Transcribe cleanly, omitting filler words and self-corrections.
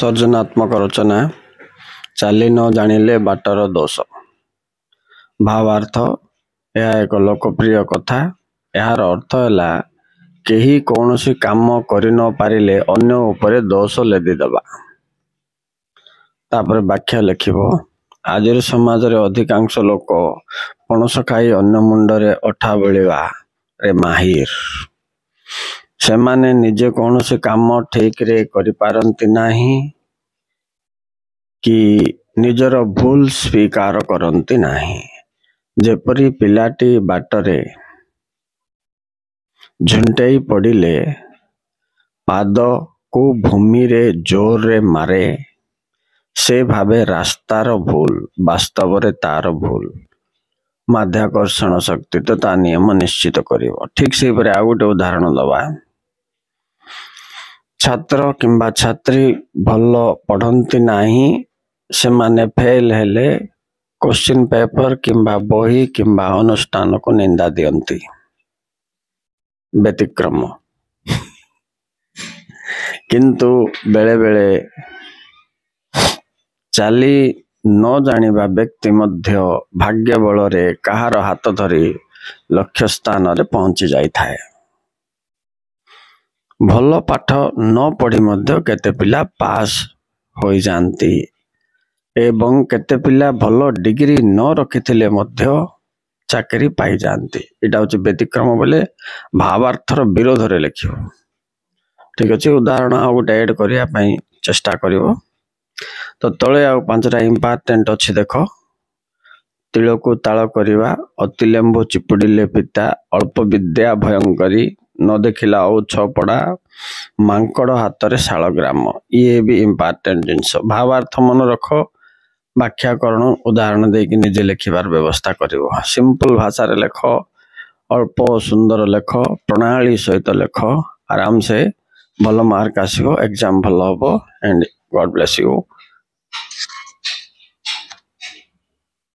सर्जनात्मक रचना चाली न जानिले बाटर दोष। भावार्थ यह एक लोकप्रिय कथा। यार अर्थ है केही कौनसी काम करि न पारिले अन्य उपरे दोष लेदी दबा। तापर व्याख्या लिखिबो। आजिर समाज रे अधिकांश लोक पणस खाई अन्य मुंडरे अठा बेलिबा रे माहिर। सेमाने निजे कौनसी काम ठीक रे करि पारंती नाही कि निजर भूल स्वीकार करंती नाही। जेपरी पिलाटी बाटरे झुंटेई पड़िले पाद को भूमि रे जोर रे मारे से भावे रास्तार भूल वास्तव रे तार भूल। माध्याकर्षण शक्ति तो ता नियम निश्चित करिवो। ठीक से परे आ गोटे उदाहरण दबा। छात्र किंबा छात्री भल पढ़ंती नाही से माने फेल हेले क्वेश्चन पेपर किंबा बही किंबा अनुष्ठान को निंदा दियंती। व्यतिक्रम किंतु बेले बेले चाली न जानिबा व्यक्ति मध्य भाग्य बल रे कहार हाथ धरी लक्ष्य स्थान रे पहुंची जाई थाए। भल पाठ न पढ़ी मध्य केते पिला पास होई जानती एवं केते पिला भल डिग्री न रखिथिले मध्य चाकरी पाई जानती। इटा होची व्यतिक्रम बोले भावार्थर विरोध रे लिखियो। ठीक अछि उदाहरण आ गोटे ऐड करिया पई चेष्टा करिवो। तो तळे आ पांचटा इंपोर्टेंट अछि देखो। तिलको ताळ करिवा अति लेंबु चिपुडिले पिता अल्प विद्या भयंकरी न देखिला औ छपड़ा मांकड़ हाथ रे शालग्राम। ये भी इंपोर्टेंट जिंस। भावार्थ मन रखो व्याख्याकरण उदाहरण दे कि निजे लिखिबार व्यवस्था करिवो। सिंपल भाषा रे लेखो अल्प सुंदर लेखो प्रणाली सहित लेखो आराम से भल मार्क आसीबो एग्जाम भल होबो एंड गॉड ब्लेस यू।